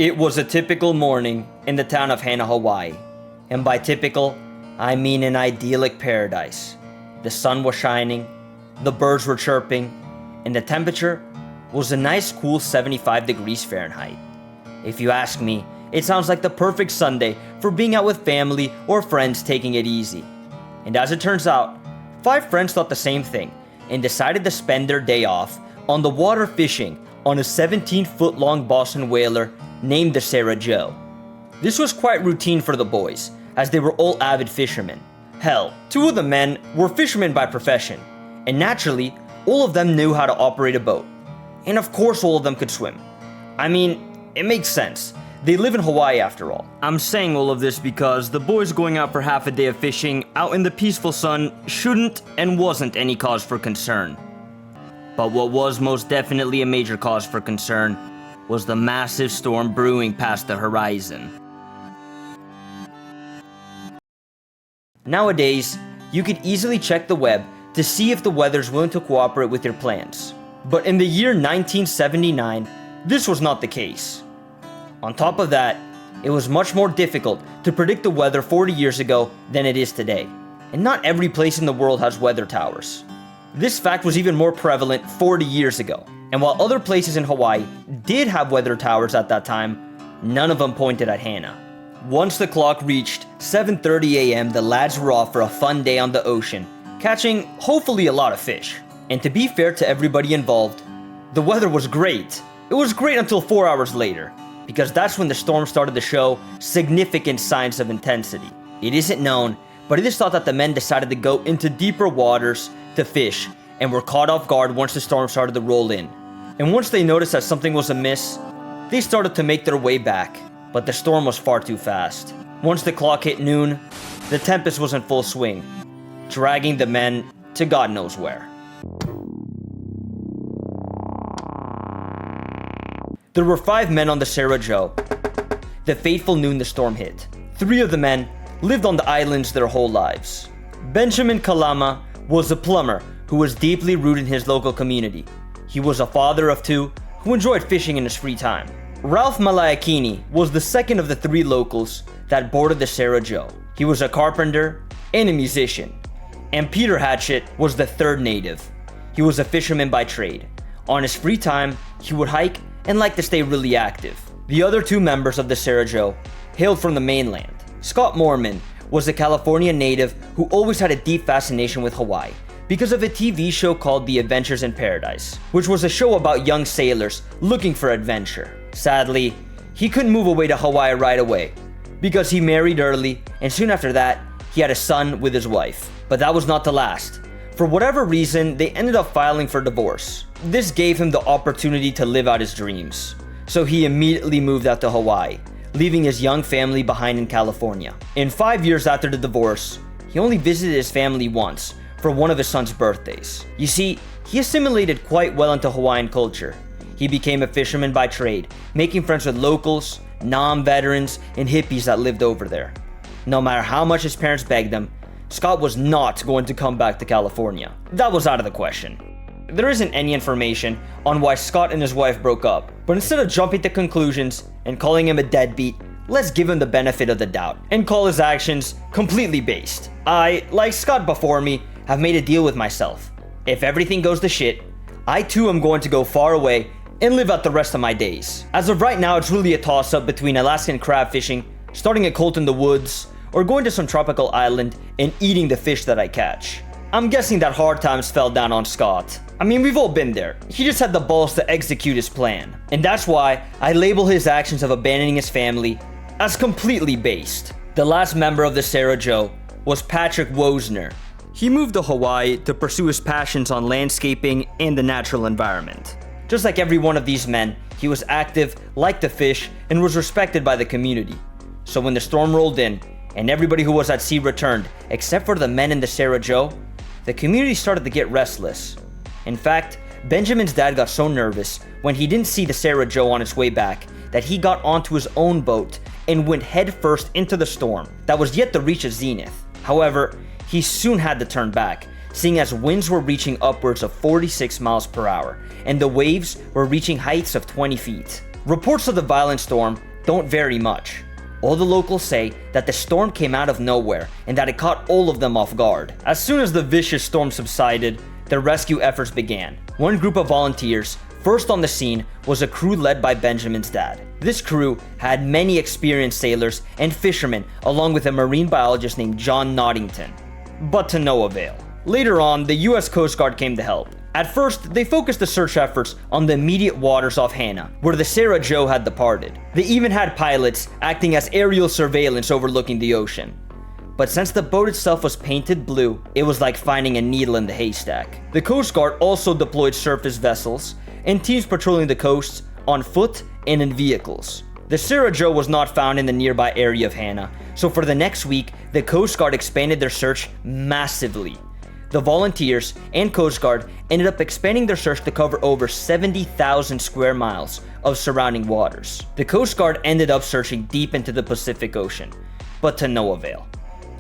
It was a typical morning in the town of Hana, Hawaii. And by typical, I mean an idyllic paradise. The sun was shining, the birds were chirping, and the temperature was a nice cool 75 degrees Fahrenheit. If you ask me, it sounds like the perfect Sunday for being out with family or friends taking it easy. And as it turns out, 5 friends thought the same thing and decided to spend their day off on the water fishing on a 17-foot long Boston whaler named the Sarah Joe. This was quite routine for the boys, as they were all avid fishermen. Hell, 2 of the men were fishermen by profession, and naturally, all of them knew how to operate a boat. And of course all of them could swim. I mean, it makes sense. They live in Hawaii after all. I'm saying all of this because the boys going out for half a day of fishing out in the peaceful sun shouldn't and wasn't any cause for concern. But what was most definitely a major cause for concern was the massive storm brewing past the horizon. Nowadays, you could easily check the web to see if the weather's willing to cooperate with your plans. But in the year 1979, this was not the case. On top of that, it was much more difficult to predict the weather 40 years ago than it is today. And not every place in the world has weather towers. This fact was even more prevalent 40 years ago. And while other places in Hawaii did have weather towers at that time, none of them pointed at Hana. Once the clock reached 7:30 a.m., the lads were off for a fun day on the ocean, catching hopefully a lot of fish. And to be fair to everybody involved, the weather was great. It was great until 4 hours later, because that's when the storm started to show significant signs of intensity. It isn't known, but it is thought that the men decided to go into deeper waters to fish and were caught off guard once the storm started to roll in. And once they noticed that something was amiss, they started to make their way back, but the storm was far too fast. Once the clock hit noon, the tempest was in full swing, dragging the men to God knows where. There were 5 men on the Sarah Joe the fateful noon the storm hit. 3 of the men lived on the islands their whole lives. Benjamin Kalama was a plumber who was deeply rooted in his local community. He was a father of 2 who enjoyed fishing in his free time. Ralph Malaikini was the second of the 3 locals that boarded the Sarah Joe. He was a carpenter and a musician. And Peter Hatchett was the 3rd native. He was a fisherman by trade. On his free time, he would hike and liked to stay really active. The other 2 members of the Sarah Joe hailed from the mainland. Scott Moorman was a California native who always had a deep fascination with Hawaii because of a TV show called The Adventures in Paradise, which was a show about young sailors looking for adventure. Sadly, he couldn't move away to Hawaii right away because he married early, and soon after that, he had a son with his wife. But that was not to last. For whatever reason, they ended up filing for divorce. This gave him the opportunity to live out his dreams. So he immediately moved out to Hawaii, leaving his young family behind in California. And 5 years after the divorce, he only visited his family once for one of his son's birthdays. You see, he assimilated quite well into Hawaiian culture. He became a fisherman by trade, making friends with locals, non-veterans, and hippies that lived over there. No matter how much his parents begged him, Scott was not going to come back to California. That was out of the question. There isn't any information on why Scott and his wife broke up, but instead of jumping to conclusions and calling him a deadbeat, let's give him the benefit of the doubt and call his actions completely based. I, like Scott before me, have made a deal with myself. If everything goes to shit, I too am going to go far away and live out the rest of my days. As of right now, it's really a toss-up between Alaskan crab fishing, starting a cult in the woods, or going to some tropical island and eating the fish that I catch. I'm guessing that hard times fell down on Scott. I mean, we've all been there. He just had the balls to execute his plan. And that's why I label his actions of abandoning his family as completely based. The last member of the Sarah Joe was Patrick Wosner. He moved to Hawaii to pursue his passions on landscaping and the natural environment. Just like every one of these men, he was active, liked to fish, and was respected by the community. So when the storm rolled in, and everybody who was at sea returned, except for the men in the Sarah Joe, the community started to get restless. In fact, Benjamin's dad got so nervous when he didn't see the Sarah Joe on its way back that he got onto his own boat and went headfirst into the storm that was yet to reach its zenith. However, he soon had to turn back, seeing as winds were reaching upwards of 46 miles per hour, and the waves were reaching heights of 20 feet. Reports of the violent storm don't vary much. All the locals say that the storm came out of nowhere and that it caught all of them off guard. As soon as the vicious storm subsided, the rescue efforts began. One group of volunteers first on the scene was a crew led by Benjamin's dad. This crew had many experienced sailors and fishermen along with a marine biologist named John Noddington, but to no avail. Later on, the US Coast Guard came to help. At first, they focused the search efforts on the immediate waters off Hannah, where the Sarah Joe had departed. They even had pilots acting as aerial surveillance overlooking the ocean. But since the boat itself was painted blue, it was like finding a needle in the haystack. The Coast Guard also deployed surface vessels and teams patrolling the coasts on foot and in vehicles. The Sarah Joe was not found in the nearby area of Hannah, so for the next week, the Coast Guard expanded their search massively. The volunteers and Coast Guard ended up expanding their search to cover over 70,000 square miles of surrounding waters. The Coast Guard ended up searching deep into the Pacific Ocean, but to no avail.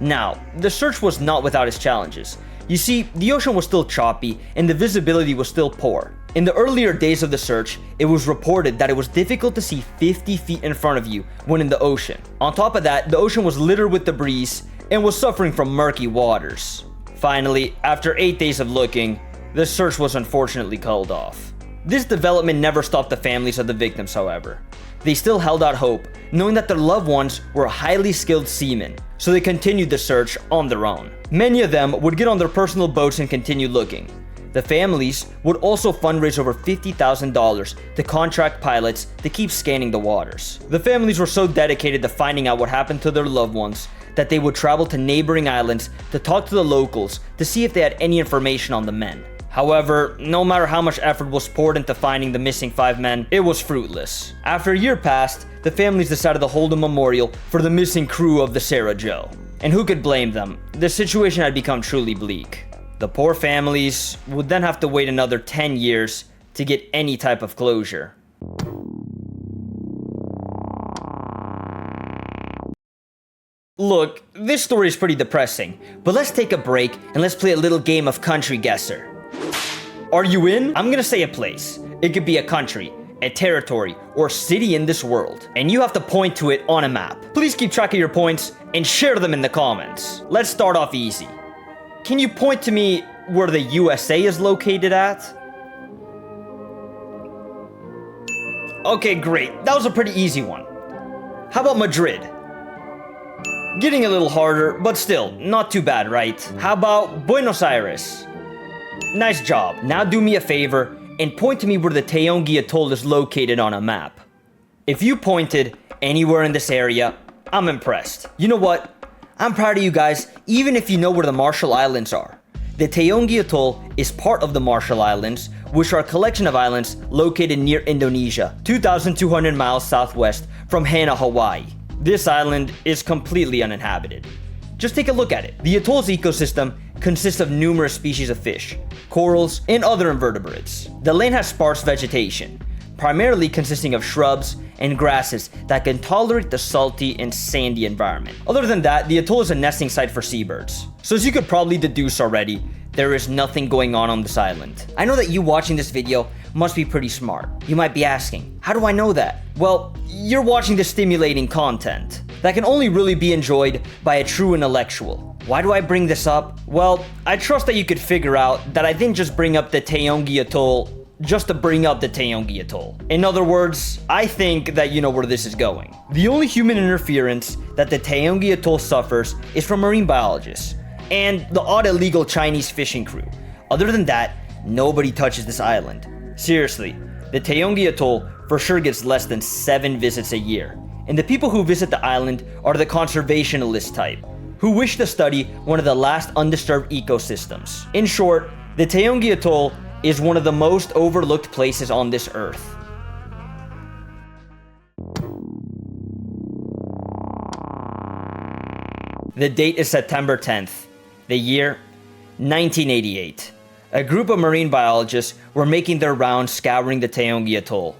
Now, the search was not without its challenges. You see, the ocean was still choppy and the visibility was still poor. In the earlier days of the search, it was reported that it was difficult to see 50 feet in front of you when in the ocean. On top of that, the ocean was littered with debris and was suffering from murky waters. Finally, after 8 days of looking, the search was unfortunately called off. This development never stopped the families of the victims, however. They still held out hope, knowing that their loved ones were highly skilled seamen, so they continued the search on their own. Many of them would get on their personal boats and continue looking. The families would also fundraise over $50,000 to contract pilots to keep scanning the waters. The families were so dedicated to finding out what happened to their loved ones that they would travel to neighboring islands to talk to the locals to see if they had any information on the men. However, no matter how much effort was poured into finding the missing 5 men, it was fruitless. After a year passed, the families decided to hold a memorial for the missing crew of the Sarah Joe. And who could blame them? The situation had become truly bleak. The poor families would then have to wait another 10 years to get any type of closure. Look, this story is pretty depressing, but let's take a break and let's play a little game of country guesser. Are you in? I'm gonna say a place. It could be a country, a territory, or city in this world, and you have to point to it on a map. Please keep track of your points and share them in the comments. Let's start off easy. Can you point to me where the USA is located at? Okay, great. That was a pretty easy one. How about Madrid? Getting a little harder, but still, not too bad, right? How about Buenos Aires? Nice job. Now do me a favor and point to me where the Taongi Atoll is located on a map. If you pointed anywhere in this area, I'm impressed. You know what? I'm proud of you guys, even if you know where the Marshall Islands are. The Taongi Atoll is part of the Marshall Islands, which are a collection of islands located near Indonesia, 2,200 miles southwest from Hana, Hawaii. This island is completely uninhabited. Just take a look at it. The atoll's ecosystem consists of numerous species of fish, corals, and other invertebrates. The land has sparse vegetation, primarily consisting of shrubs and grasses that can tolerate the salty and sandy environment. Other than that, the atoll is a nesting site for seabirds. So as you could probably deduce already, there is nothing going on this island. I know that you watching this video must be pretty smart. You might be asking, how do I know that? Well, you're watching the stimulating content that can only really be enjoyed by a true intellectual. Why do I bring this up? Well, I trust that you could figure out that I didn't just bring up the Taongi Atoll just to bring up the Taongi Atoll. In other words, I think that you know where this is going. The only human interference that the Taongi Atoll suffers is from marine biologists and the odd illegal Chinese fishing crew. Other than that, nobody touches this island. Seriously, the Taongi Atoll for sure gets less than 7 visits a year, and the people who visit the island are the conservationalist type, who wish to study one of the last undisturbed ecosystems. In short, the Taongi Atoll is one of the most overlooked places on this earth. The date is September 10th, the year 1988. A group of marine biologists were making their rounds scouring the Taongi Atoll.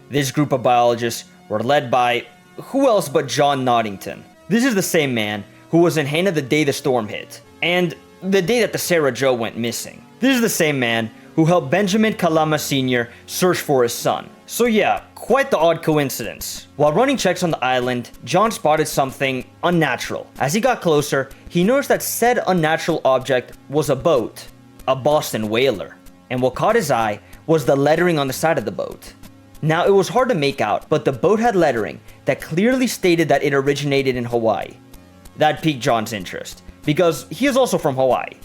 This group of biologists were led by who else but John Noddington. This is the same man who was in Hana the day the storm hit, and the day that the Sarah Joe went missing. This is the same man who helped Benjamin Kalama Sr. search for his son. So yeah, quite the odd coincidence. While running checks on the island, John spotted something unnatural. As he got closer, he noticed that said unnatural object was a boat, a Boston whaler. And what caught his eye was the lettering on the side of the boat. Now, it was hard to make out, but the boat had lettering that clearly stated that it originated in Hawaii. That piqued John's interest, because he is also from Hawaii.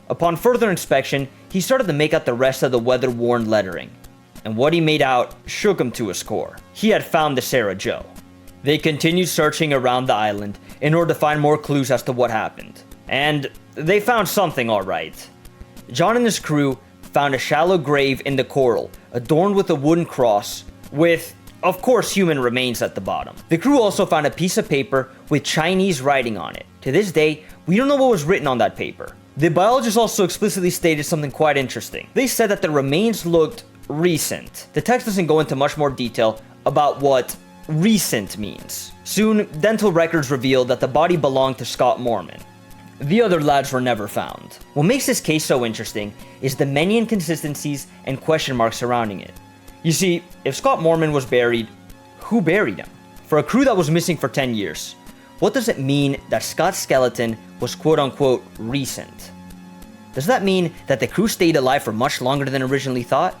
Upon further inspection, he started to make out the rest of the weather-worn lettering, and what he made out shook him to his core. He had found the Sarah Joe. They continued searching around the island in order to find more clues as to what happened, and they found something alright. John and his crew found a shallow grave in the coral, adorned with a wooden cross, with, of course, human remains at the bottom. The crew also found a piece of paper with Chinese writing on it. To this day, we don't know what was written on that paper. The biologists also explicitly stated something quite interesting. They said that the remains looked recent. The text doesn't go into much more detail about what recent means. Soon, dental records revealed that the body belonged to Scott Mormon. The other lads were never found. What makes this case so interesting is the many inconsistencies and question marks surrounding it. You see, if Scott Mormon was buried, who buried him? For a crew that was missing for 10 years, what does it mean that Scott's skeleton was quote-unquote recent? Does that mean that the crew stayed alive for much longer than originally thought?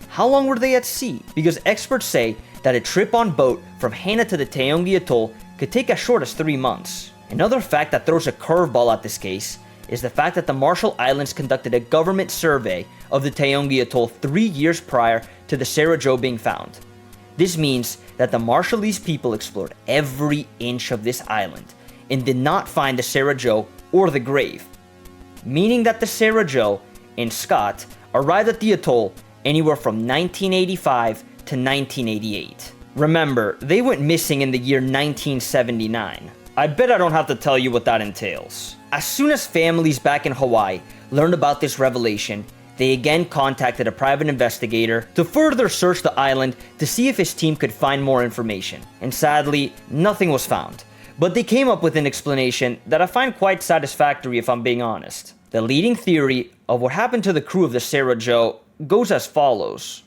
How long were they at sea? Because experts say that a trip on boat from Hana to the Taongi Atoll could take as short as 3 months. Another fact that throws a curveball at this case is the fact that the Marshall Islands conducted a government survey of the Taongi Atoll 3 years prior to the Sarah Joe being found. This means that the Marshallese people explored every inch of this island and did not find the Sarah Joe or the grave, meaning that the Sarah Joe and Scott arrived at the atoll anywhere from 1985 to 1988. Remember, they went missing in the year 1979. I bet I don't have to tell you what that entails. As soon as families back in Hawaii learned about this revelation, they again contacted a private investigator to further search the island to see if his team could find more information. And sadly, nothing was found. But they came up with an explanation that I find quite satisfactory if I'm being honest. The leading theory of what happened to the crew of the Sarah Joe goes as follows.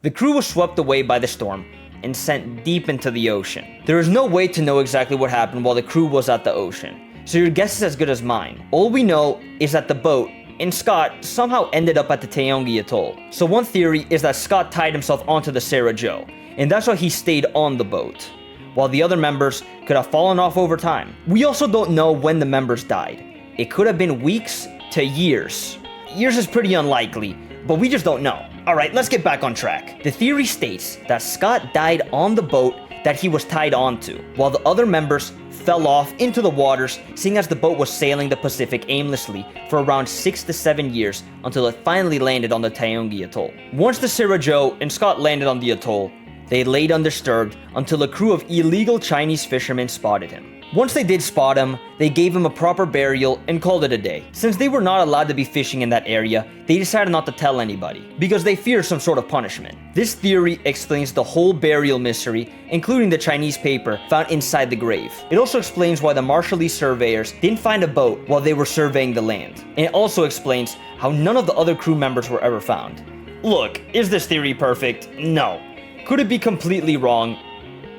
The crew was swept away by the storm and sent deep into the ocean. There is no way to know exactly what happened while the crew was at the ocean, so your guess is as good as mine. All we know is that the boat and Scott somehow ended up at the Taongi Atoll. So one theory is that Scott tied himself onto the Sarah Joe, and that's why he stayed on the boat, while the other members could have fallen off over time. We also don't know when the members died. It could have been weeks to years. Years is pretty unlikely, but we just don't know. Alright, let's get back on track. The theory states that Scott died on the boat that he was tied onto, while the other members fell off into the waters, seeing as the boat was sailing the Pacific aimlessly for around 6 to 7 years until it finally landed on the Taongi Atoll. Once the Sarah Joe and Scott landed on the atoll, they laid undisturbed until a crew of illegal Chinese fishermen spotted him. Once they did spot him, they gave him a proper burial and called it a day. Since they were not allowed to be fishing in that area, they decided not to tell anybody, because they feared some sort of punishment. This theory explains the whole burial mystery, including the Chinese paper found inside the grave. It also explains why the Marshallese surveyors didn't find a boat while they were surveying the land. And it also explains how none of the other crew members were ever found. Look, is this theory perfect? No. Could it be completely wrong?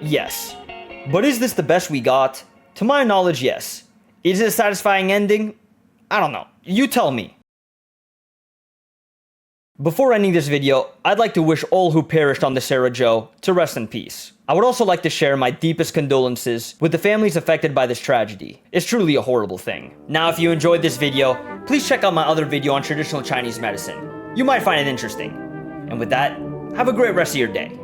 Yes. But is this the best we got? To my knowledge, yes. Is it a satisfying ending? I don't know. You tell me. Before ending this video, I'd like to wish all who perished on the Sarah Joe to rest in peace. I would also like to share my deepest condolences with the families affected by this tragedy. It's truly a horrible thing. Now, if you enjoyed this video, please check out my other video on traditional Chinese medicine. You might find it interesting. And with that, have a great rest of your day.